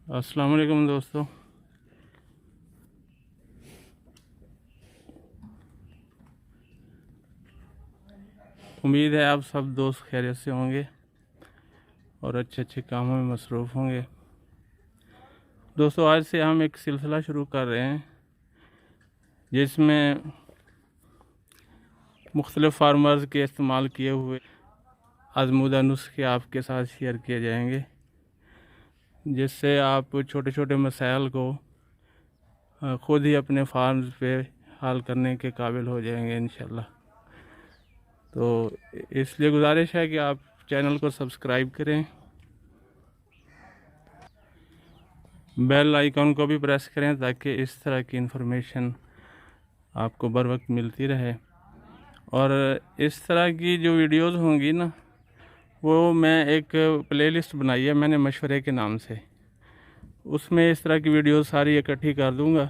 अस्सलाम वालेकुम दोस्तों। उम्मीद है आप सब दोस्त खैरियत से होंगे और अच्छे अच्छे कामों में मसरूफ़ होंगे। दोस्तों, आज से हम एक सिलसिला शुरू कर रहे हैं जिसमें मुख्तलिफ़ फार्मर्स के इस्तेमाल किए हुए आज़मूदा नुस्खे आपके साथ शेयर किए जाएंगे, जिससे आप छोटे छोटे मसाइल को ख़ुद ही अपने फार्म्स पे हल करने के काबिल हो जाएंगे इंशाल्लाह। तो इसलिए गुजारिश है कि आप चैनल को सब्सक्राइब करें, बेल आइकन को भी प्रेस करें ताकि इस तरह की इन्फॉर्मेशन आपको बर वक्त मिलती रहे। और इस तरह की जो वीडियोस होंगी ना, वो मैं एक प्लेलिस्ट बनाई है मैंने मशवरे के नाम से। उसमें इस तरह की वीडियोस सारी इकट्ठी कर दूंगा,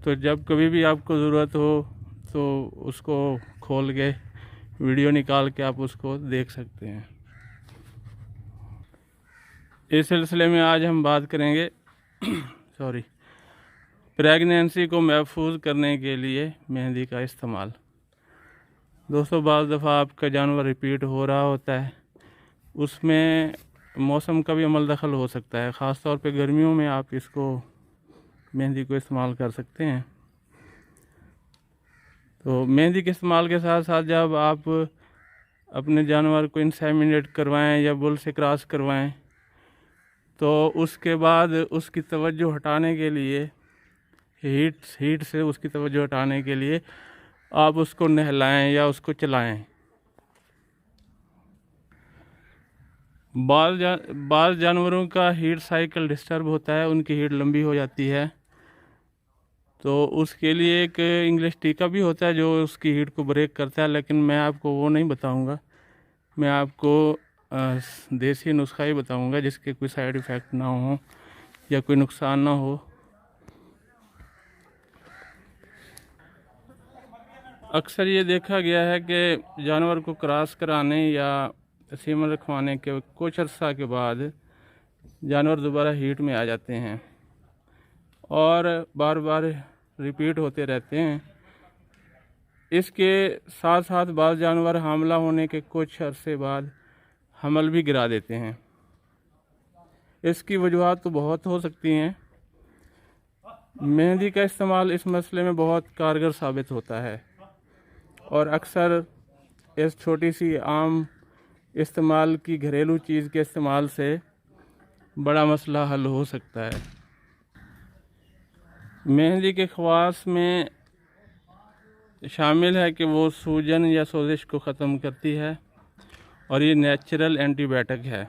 तो जब कभी भी आपको ज़रूरत हो तो उसको खोल के वीडियो निकाल के आप उसको देख सकते हैं। इस सिलसिले में आज हम बात करेंगे प्रेगनेंसी को महफूज करने के लिए मेहंदी का इस्तेमाल। दोस्तों, बाज़ दफ़ा आपका जानवर रिपीट हो रहा होता है, उसमें मौसम का भी अमल दखल हो सकता है। ख़ास तौर पे गर्मियों में आप इसको मेहंदी को इस्तेमाल कर सकते हैं। तो मेहंदी के इस्तेमाल के साथ साथ जब आप अपने जानवर को इंसेमिनेट करवाएं या बुल से क्रॉस करवाएं, तो उसके बाद उसकी तवज्जो हटाने के लिए हीट से उसकी तवज्जो हटाने के लिए आप उसको नहलाएं या उसको चलाएं। बाज़ जानवरों का हीट साइकिल डिस्टर्ब होता है, उनकी हीट लंबी हो जाती है, तो उसके लिए एक इंग्लिश टीका भी होता है जो उसकी हीट को ब्रेक करता है, लेकिन मैं आपको वो नहीं बताऊंगा। मैं आपको देसी नुस्खा ही बताऊंगा जिसके कोई साइड इफ़ेक्ट ना हो या कोई नुकसान ना हो। अक्सर ये देखा गया है कि जानवर को क्रॉस कराने या सीमन रखवाने के कुछ अर्सा के बाद जानवर दोबारा हीट में आ जाते हैं और बार बार रिपीट होते रहते हैं। इसके साथ साथ बाज़ जानवर हामला होने के कुछ अरसे बाद हमल भी गिरा देते हैं। इसकी वजूहात तो बहुत हो सकती हैं। मेहंदी का इस्तेमाल इस मसले में बहुत कारगर साबित होता है और अक्सर इस छोटी सी आम इस्तेमाल की घरेलू चीज़ के इस्तेमाल से बड़ा मसला हल हो सकता है। मेहंदी के ख़वास में शामिल है कि वो सूजन या सोजिश को ख़त्म करती है और ये नेचुरल एंटीबायोटिक है,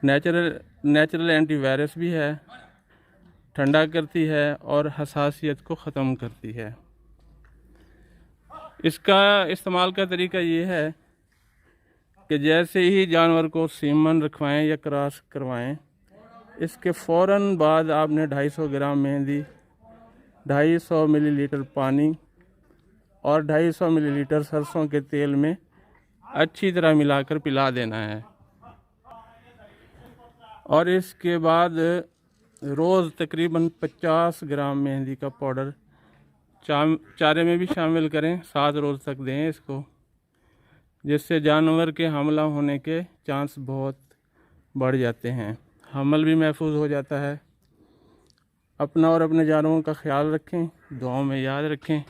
नेचुरल एंटीवायरस भी है, ठंडा करती है और हसासियत को ख़त्म करती है। इसका इस्तेमाल का तरीका ये है कि जैसे ही जानवर को सीमन रखवाएं या क्रॉस करवाएं, इसके फ़ौरन बाद आपने 250 ग्राम मेहंदी, 250 मिलीलीटर पानी और 250 मिलीलीटर सरसों के तेल में अच्छी तरह मिलाकर पिला देना है। और इसके बाद रोज़ तकरीबन 50 ग्राम मेहंदी का पाउडर चारे में भी शामिल करें, 7 रोज़ तक दें इसको, जिससे जानवर के हमला होने के चांस बहुत बढ़ जाते हैं, हमल भी महफूज हो जाता है। अपना और अपने जानवरों का ख्याल रखें, दुआओं में याद रखें।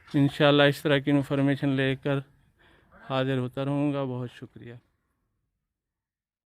इंशाल्लाह इस तरह की इन्फॉर्मेशन लेकर हाजिर होता रहूँगा। बहुत शुक्रिया।